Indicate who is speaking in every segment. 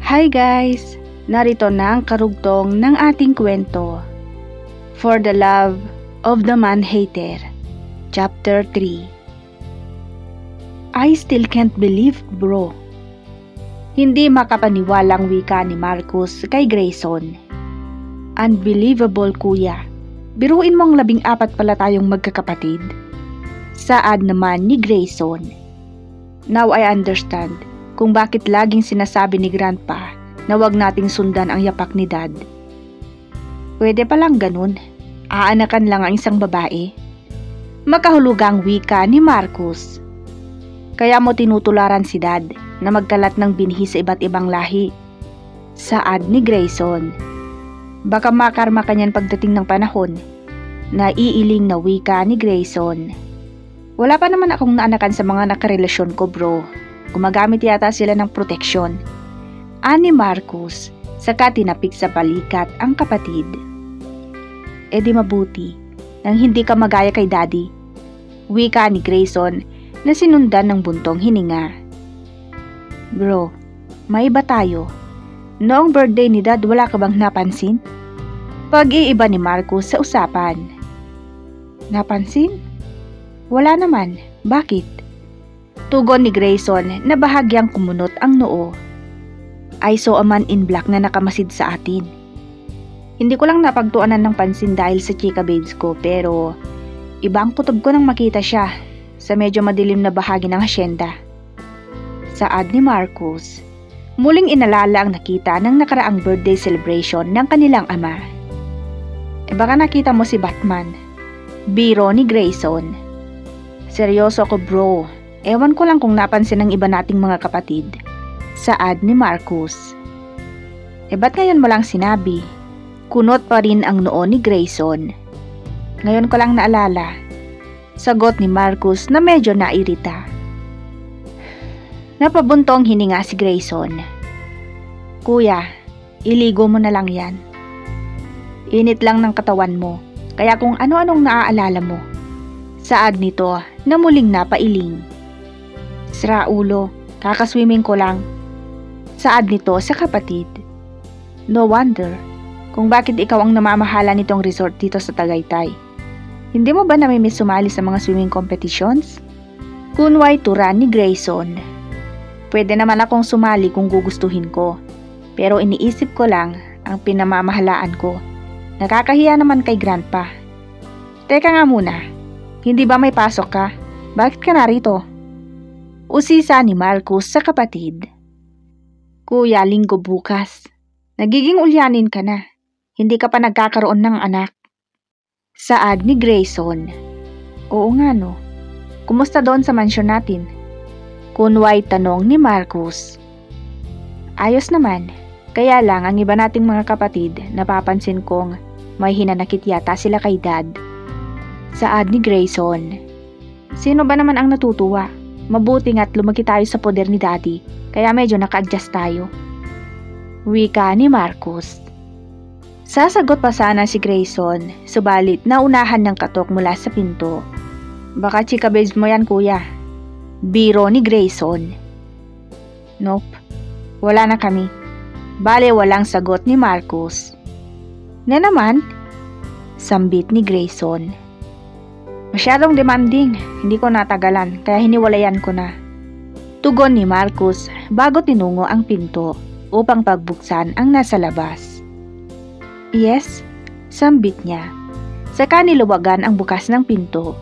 Speaker 1: Hi guys! Narito na ang karugtong ng ating kwento. For the Love of the Man-Hater, Chapter 3. I still can't believe, bro. Hindi makapaniwalang wika ni Marcus kay Grayson. Unbelievable, kuya. Biruin mong 14 pala tayong magkakapatid. Saad naman ni Grayson. Now I understand kung bakit laging sinasabi ni Grandpa na wag nating sundan ang yapak ni Dad. Pwede palang ganun. Aanakan lang ang isang babae. Makahulugang wika ni Marcus. Kaya mo tinutularan si Dad na magkalat ng binhi sa iba't ibang lahi. Saad ni Grayson. Baka makarma kanyan pagdating ng panahon. Naiiling na wika ni Grayson. Wala pa naman akong naanakan sa mga nakarelasyon ko, bro. Gumagamit yata sila ng proteksyon. Ani Marcus, saka tinapik sa balikat ang kapatid. E di mabuti, nang hindi ka magaya kay Daddy. Wika ni Grayson na sinundan ng buntong hininga. Bro, may iba tayo. Noong birthday ni Dad, wala ka bang napansin? Pag-iiba ni Marcus sa usapan. Napansin? Wala naman. Bakit? Tugon ni Grayson na bahagyang kumunot ang noo. I saw a man in black na nakamasid sa atin. Hindi ko lang napagtuunan ng pansin dahil sa chika babes ko, pero ibang kutob ko nang makita siya sa medyo madilim na bahagi ng hasyenda. Saad ni Marcus. Muling inalala ang nakita ng nakaraang birthday celebration ng kanilang ama. E baka nakita mo si Batman. Biro ni Grayson. Seryoso ako, bro. Ewan ko lang kung napansin ng iba nating mga kapatid. Saad ni Marcus. E ba't ngayon mo lang sinabi? Kunot pa rin ang noo ni Grayson. Ngayon ko lang naalala. Sagot ni Marcus na medyo nairita. Napabuntong hininga si Grayson. Kuya, iligo mo na lang yan. Init lang ng katawan mo, kaya kung ano-anong naaalala mo. Saad nito na muling napailing. Sira ulo, kakaswimming ko lang. Saad nito sa kapatid. No wonder kung bakit ikaw ang namamahala nitong resort dito sa Tagaytay. Hindi mo ba namimiss sumali sa mga swimming competitions? Kunway tura ni Grayson. Pwede naman akong sumali kung gugustuhin ko. Pero iniisip ko lang ang pinamamahalaan ko. Nakakahiya naman kay Grandpa. Teka nga muna, hindi ba may pasok ka? Bakit ka narito? Usisa ni Marcus sa kapatid. Kuya, linggo bukas. Nagiging ulyanin ka na. Hindi ka pa nagkakaroon ng anak. Saad ni Grayson. Oo nga no. Kumusta doon sa mansyon natin? Kunway tanong ni Marcus. Ayos naman. Kaya lang ang iba nating mga kapatid napapansin kong may hinanakit yata sila kay Dad. Saad ni Grayson. Sino ba naman ang natutuwa? Mabuti nga't lumaki tayo sa poder ni Daddy, kaya medyo naka-adjust tayo. Wika ni Marcus. Sasagot pa sana si Grayson, subalit naunahan ng katok mula sa pinto. Baka chika babes mo yan, kuya. Biro ni Grayson. Nope, wala na kami. Bale walang sagot ni Marcus. Na naman? Sambit ni Grayson. Masyadong demanding, hindi ko natagalan kaya hiniwalayan ko na. Tugon ni Marcus bago tinungo ang pinto upang pagbuksan ang nasa labas. Yes, sambit niya. Saka niluwagan ang bukas ng pinto.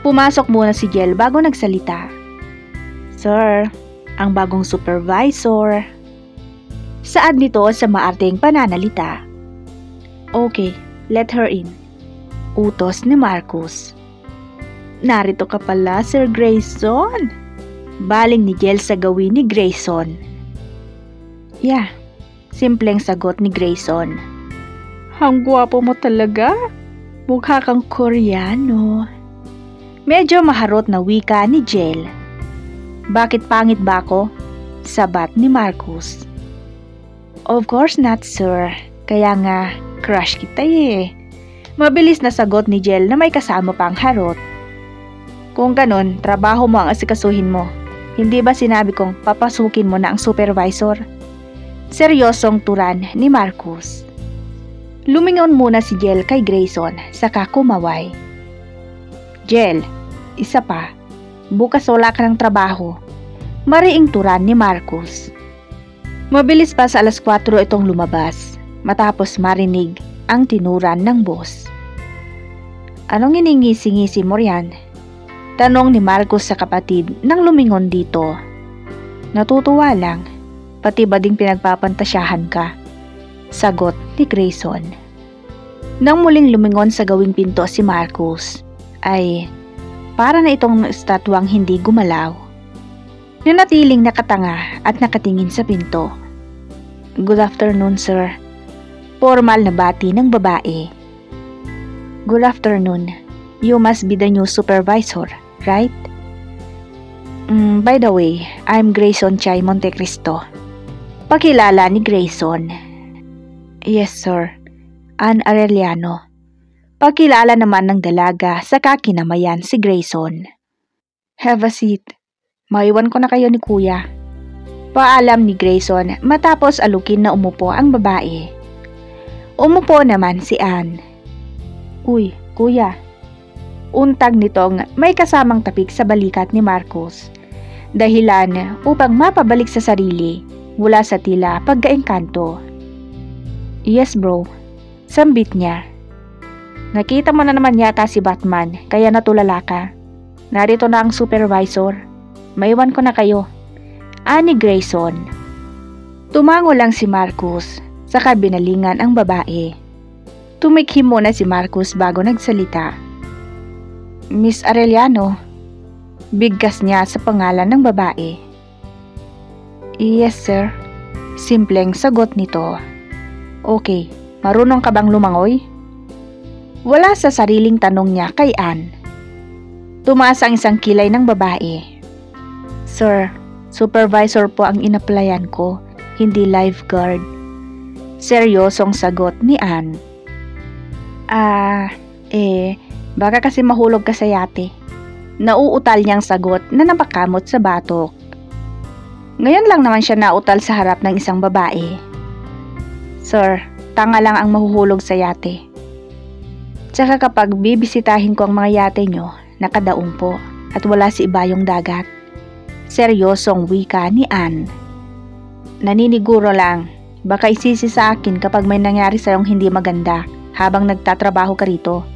Speaker 1: Pumasok muna si Jel bago nagsalita. Sir, ang bagong supervisor. Saad nito sa maarteng pananalita. Okay, let her in. Utos ni Marcus. Narito ka pala, Sir Grayson. Baling ni Jel sa gawin ni Grayson. Yeah, simpleng sagot ni Grayson. Ang gwapo mo talaga. Mukha kang Koreano. Medyo maharot na wika ni Jel. Bakit pangit ba ako? Sabat ni Marcus. Of course not, sir. Kaya nga, crush kita eh. Mabilis na sagot ni Jel na may kasama pang harot. Kung ganon, trabaho mo ang asikasuhin mo. Hindi ba sinabi kong papasukin mo na ang supervisor? Seryosong turan ni Marcus. Lumingon muna si Jel kay Grayson, saka kumaway. Jel, isa pa. Bukas wala ka ng trabaho. Mariing turan ni Marcus. Mabilis pa sa 4:00 itong lumabas, matapos marinig ang tinuran ng boss. Anong iningisi-ngisi mo riyan? Tanong ni Marcus sa kapatid nang lumingon dito. Natutuwa lang, pati ba ding pinagpapantasyahan ka? Sagot ni Grayson. Nang muling lumingon sa gawing pinto si Marcus, ay para na itong estatwang hindi gumalaw. Nanatiling nakatanga at nakatingin sa pinto. Good afternoon, sir. Formal na bati ng babae. Good afternoon. You must be the new supervisor, right? By the way, I'm Grayson Chay Montecristo. Pakilala ni Grayson. Yes, sir. Ann Arellano. Pakilala naman ng dalaga sa kakinamayan si Grayson. Have a seat. Maiwan ko na kayo ni kuya. Paalam ni Grayson matapos alukin na umupo ang babae. Umupo naman si Ann. Uy, kuya. Untag nitong may kasamang tapik sa balikat ni Marcus. Dahilan upang mapabalik sa sarili mula sa tila pagkaengkanto. Yes bro, sambit niya. Nakita mo na naman yata si Batman kaya natulala ka. Narito na ang supervisor. Maiwan ko na kayo. Ani Grayson. Tumango lang si Marcus, saka binalingan ang babae. Tumikhim muna si Marcus bago nagsalita. Miss Arellano. Bigkas niya sa pangalan ng babae. Yes sir. Simpleng sagot nito. Okay, marunong ka bang lumangoy? Wala sa sariling tanong niya kay Ann. Tumaas ang isang kilay ng babae. Sir, supervisor po ang inaplayan ko, hindi lifeguard. Seryosong sagot ni Ann. Baka kasi mahulog ka sa yate. Nauutal niyang sagot na napakamot sa batok. Ngayon lang naman siya nautal sa harap ng isang babae. Sir, tanga lang ang mahuhulog sa yate. Tsaka kapag bibisitahin ko ang mga yate nyo, nakadaong po at wala si ibayong dagat. Seryosong wika ni Ann. Naniniguro lang, baka isisi sa akin kapag may nangyari sa'yong hindi maganda habang nagtatrabaho ka rito.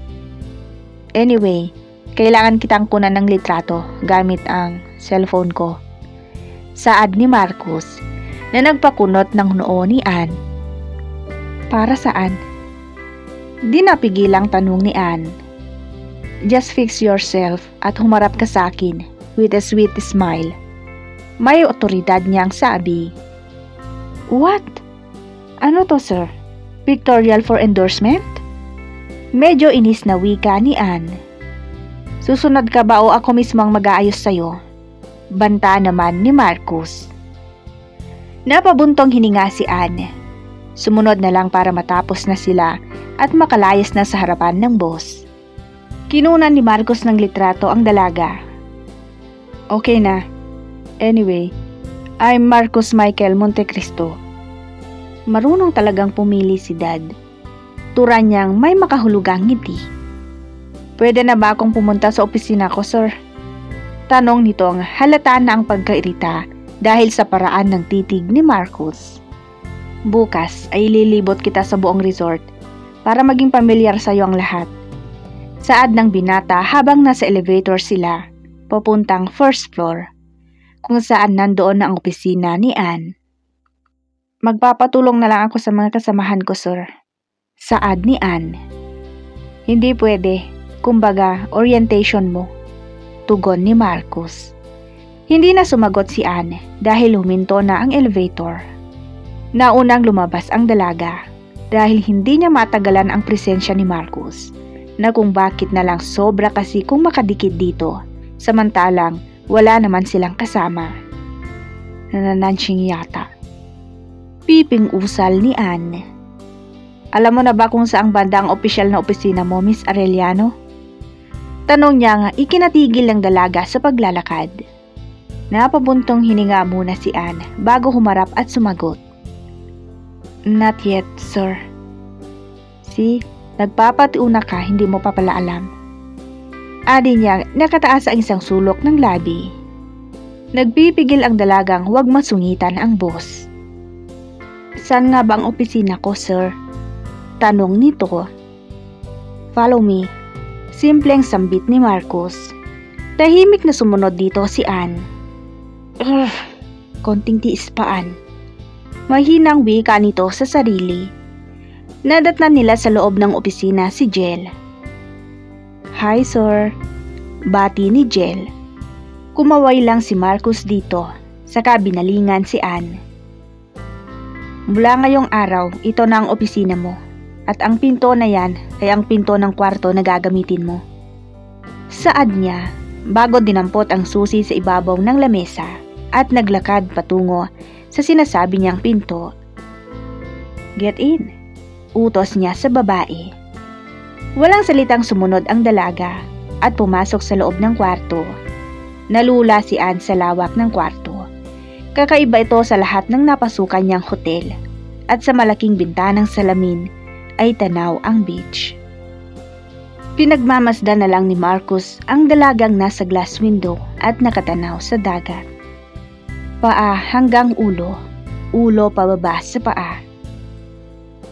Speaker 1: Anyway, kailangan kitang kunan ng litrato gamit ang cellphone ko. Saad ni Marcus na nagpakunot ng noo ni Ann. Para saan? Di napigilang tanong ni Ann. Just fix yourself at humarap ka sa akin with a sweet smile. May otoridad niyang sabi. What? Ano to sir? Pictorial for endorsement? Medyo inis na wika ni Ann. Susunod ka ba o ako mismo ang mag-aayos sa'yo? Banta naman ni Marcus. Napabuntong hininga si Ann. Sumunod na lang para matapos na sila at makalayas na sa harapan ng boss. Kinunan ni Marcus ng litrato ang dalaga. Okay na. Anyway, I'm Marcus Michael Montecristo. Marunong talagang pumili si Dad. Tura niyang may makahulugang ngiti. Pwede na ba akong pumunta sa opisina ko, sir? Tanong nitong halata na ang pagkairita dahil sa paraan ng titig ni Marcus. Bukas ay lilibot kita sa buong resort para maging pamilyar sa iyo ang lahat. Saad ng binata habang nasa elevator sila, papuntang first floor, kung saan nandoon na ang opisina ni Ann. Magpapatulong na lang ako sa mga kasamahan ko, sir. Saad ni Ann. Hindi pwede, kumbaga orientation mo. Tugon ni Marcus. Hindi na sumagot si Ann dahil huminto na ang elevator. Naunang lumabas ang dalaga dahil hindi niya matagalan ang presensya ni Marcus, na kung bakit na lang sobra kasi kung makadikit dito, samantalang wala naman silang kasama. Nananansying yata. Piping usal ni Ann. Alam mo na ba kung saang banda ang opisyal na opisina mo, Miss Arellano? Tanong niya nga ikinatigil ng dalaga sa paglalakad. Napabuntong hininga muna si Ann bago humarap at sumagot. Not yet, sir. See, nagpapatiuna ka, hindi mo pa pala alam. Adi niya nakataas ang isang sulok ng labi. Nagpipigil ang dalagang huwag masungitan ang boss. Saan nga ba ang opisina ko, sir? Tanong nito. Follow me. Simpleng sambit ni Marcus. Tahimik na sumunod dito si Ann. Konting tiis pa, Ann. Mahinang wika nito sa sarili. Nadatnan nila sa loob ng opisina si Jel. Hi, sir. Bati ni Jel. Kumaway lang si Marcus dito, saka binalingan si Ann. Mula ngayong araw, ito na ang opisina mo. At ang pinto na yan ay ang pinto ng kwarto na gagamitin mo. Saad niya, bago dinampot ang susi sa ibabaw ng lamesa at naglakad patungo sa sinasabi niyang pinto. Get in, utos niya sa babae. Walang salitang sumunod ang dalaga at pumasok sa loob ng kwarto. Nalula si Ann sa lawak ng kwarto. Kakaiba ito sa lahat ng napasukan niyang hotel at sa malaking bintanang salamin ay tanaw ang beach. Pinagmamasdan na lang ni Marcus ang dalagang nasa glass window at nakatanaw sa dagat. Paa hanggang ulo, ulo pababa sa paa.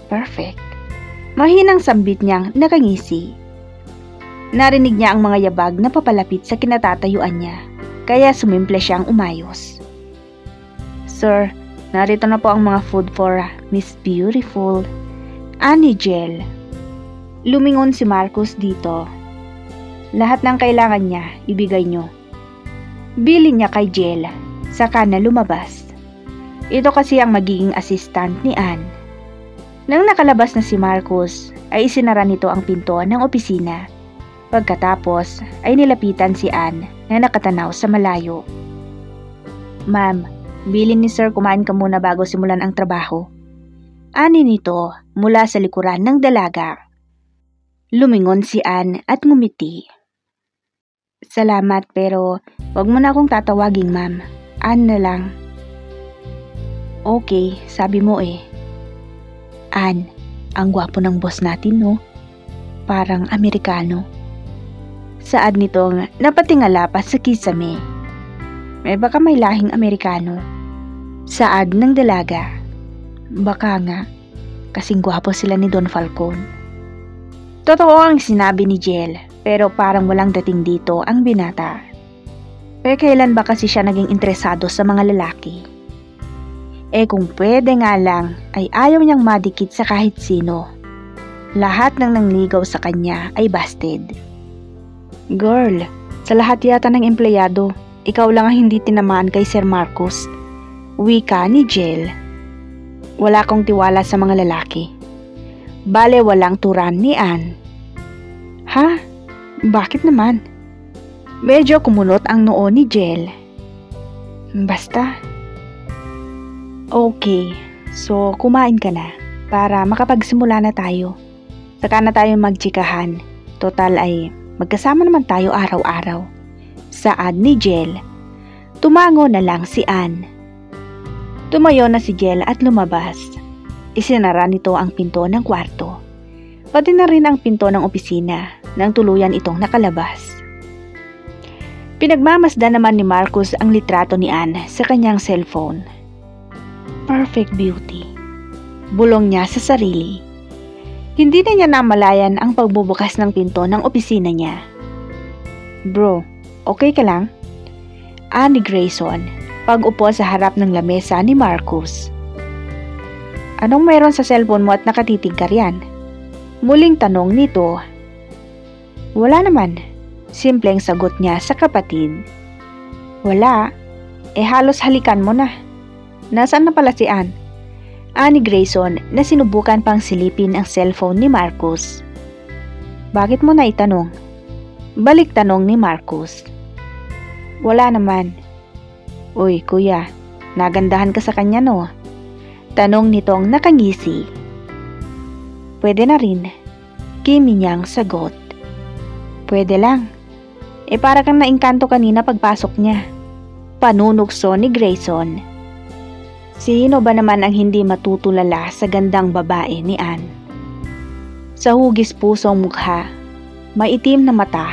Speaker 1: Perfect. Mahinang sambit niyang nakangisi. Narinig niya ang mga yabag na papalapit sa kinatatayuan niya, kaya sumimple siyang umayos. Sir, narito na po ang mga food for Miss Beautiful. Ani Jel. Lumingon si Marcus dito. Lahat ng kailangan niya, ibigay niyo. Bilin niya kay Jel, saka na lumabas. Ito kasi ang magiging assistant ni Ann. Nang nakalabas na si Marcus, ay isinara nito ang pinto ng opisina. Pagkatapos, ay nilapitan si Ann na nakatanaw sa malayo. Ma'am, bilin ni sir kumain ka muna bago simulan ang trabaho. Ani nito mula sa likuran ng dalaga. Lumingon si Ann at ngumiti. Salamat pero wag mo na akong tatawaging ma'am. Ann na lang. Okay, sabi mo eh. Ann, ang gwapo ng boss natin no? Parang Amerikano. Saad nitong napatingala pa sa kisame. Baka may lahing Amerikano. Saad ng dalaga. Baka nga, kasing gwapo sila ni Don Falcon. Totoo ang sinabi ni Jel, pero parang walang dating dito ang binata. Pero kailan ba kasi siya naging interesado sa mga lalaki? Kung pwede nga lang, ay ayaw niyang madikit sa kahit sino. Lahat ng nangligaw sa kanya ay busted. Girl, sa lahat yata ng empleyado, ikaw lang ang hindi tinamaan kay Sir Marcus. Wika ni Jel. Wala akong tiwala sa mga lalaki. Bale walang turan ni Ann. Ha? Bakit naman? Medyo kumunot ang noo ni Jel. Basta. Okay, so kumain ka na para makapagsimula na tayo. Saka na tayo magtsikahan. Total ay magkasama naman tayo araw-araw. Saad ni Jel. Tumango na lang si Ann. Tumayo na si Jel at lumabas. Isinara nito ang pinto ng kwarto. Pati na rin ang pinto ng opisina nang tuluyan itong nakalabas. Pinagmamasdan naman ni Marcus ang litrato ni Ann sa kanyang cellphone. Perfect beauty. Bulong niya sa sarili. Hindi na niya namalayan ang pagbubukas ng pinto ng opisina niya. Bro, okay ka lang? Ani Grayson, pag-upo sa harap ng lamesa ni Marcus. Anong meron sa cellphone mo at nakatitig ka riyan? Muling tanong nito. Wala naman. Simpleng sagot niya sa kapatid. Wala. Halos halikan mo na. Nasaan na pala si Ann? Ani Grayson na sinubukan pang silipin ang cellphone ni Marcus. Bakit mo na itanong? Balik tanong ni Marcus. Wala naman. Uy kuya, nagandahan ka sa kanya no? Tanong nitong nakangisi. Pwede na rin. Kimi niyang sagot. Pwede lang. Para kang naingkanto kanina pagpasok niya. Panunukso ni Grayson. Sino ba naman ang hindi matutulala sa gandang babae ni Anne? Sa hugis pusong mukha, may itim na mata,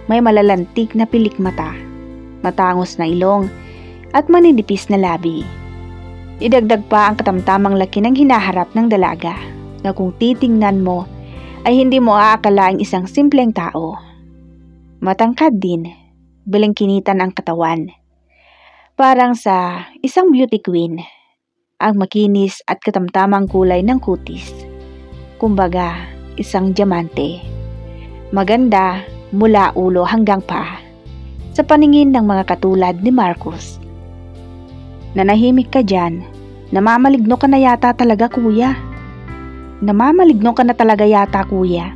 Speaker 1: may malalantik na pilik mata, matangos na ilong, at maninipis na labi. Idagdag pa ang katamtamang laki ng hinaharap ng dalaga na kung titingnan mo ay hindi mo aakalaing isang simpleng tao. Matangkad din, bilangkinitan ang katawan. Parang sa isang beauty queen, ang makinis at katamtamang kulay ng kutis. Kumbaga, isang diamante. Maganda mula ulo hanggang paa, sa paningin ng mga katulad ni Marcus. Nanahimik ka dyan, namamaligno ka na yata talaga kuya. Namamaligno ka na talaga yata kuya.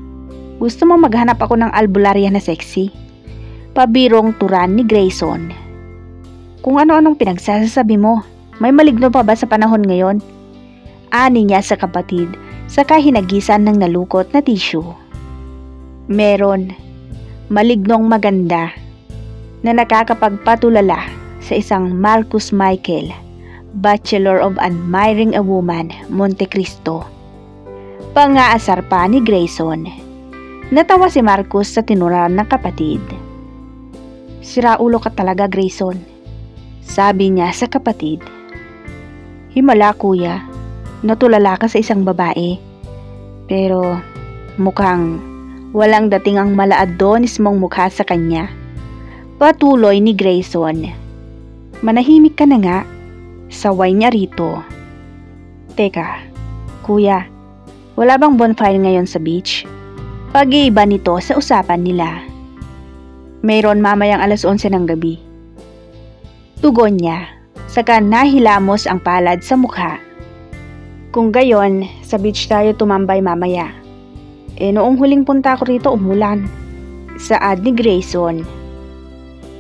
Speaker 1: Gusto mo maghanap ako ng albularya na sexy? Pabirong turan ni Grayson. Kung ano-anong pinagsasabi mo, may maligno pa ba sa panahon ngayon? Ani niya sa kapatid sa kahinagisan ng nalukot na tissue. Meron, malignong maganda na nakakapagpatulala sa isang Marcus Michael, Bachelor of Admiring a Woman, Montecristo. Pangaasar pa ni Grayson. Natawa si Marcus sa tinuran ng kapatid. Siraulo ka talaga, Grayson, sabi niya sa kapatid. Himala kuya, natulala ka sa isang babae. Pero mukhang walang dating ang malaadonis mong mukha sa kanya. Patuloy ni Grayson. Manahimik ka na nga, saway niya rito. Teka, kuya, wala bang bonfire ngayon sa beach? Pag-iiba nito sa usapan nila. Mayroon mamayang 11:00 ng gabi. Tugon niya, saka nahilamos ang palad sa mukha. Kung gayon, sa beach tayo tumambay mamaya. Noong huling punta ko rito umulan. Saad ni Grayson.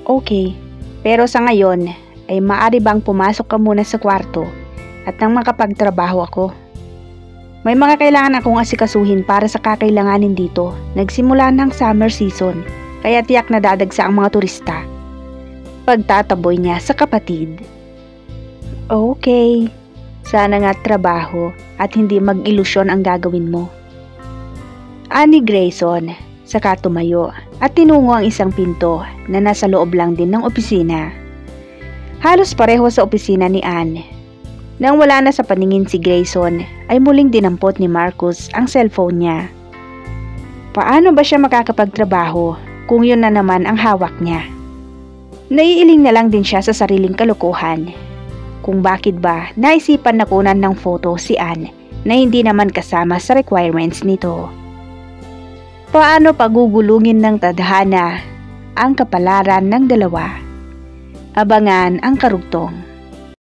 Speaker 1: Okay, pero sa ngayon ay maaari bang pumasok ka muna sa kwarto at nang makapagtrabaho ako? May mga kailangan akong asikasuhin para sa kakailanganin dito. Nagsimula ng summer season, kaya tiyak na dadagsa ang mga turista. Pagtataboy niya sa kapatid. Okay, sana nga trabaho at hindi mag-ilusyon ang gagawin mo. Ani Grayson, saka tumayo at tinungo ang isang pinto na nasa loob lang din ng opisina. Halos pareho sa opisina ni Anne. Nang wala na sa paningin si Grayson, ay muling dinampot ni Marcus ang cellphone niya. Paano ba siya makakapagtrabaho kung yun na naman ang hawak niya? Naiiling na lang din siya sa sariling kalokohan. Kung bakit ba naisipan na kunan ng photo si Anne na hindi naman kasama sa requirements nito. Paano pagugulungin ng tadhana ang kapalaran ng dalawa? Abangan ang karugtong.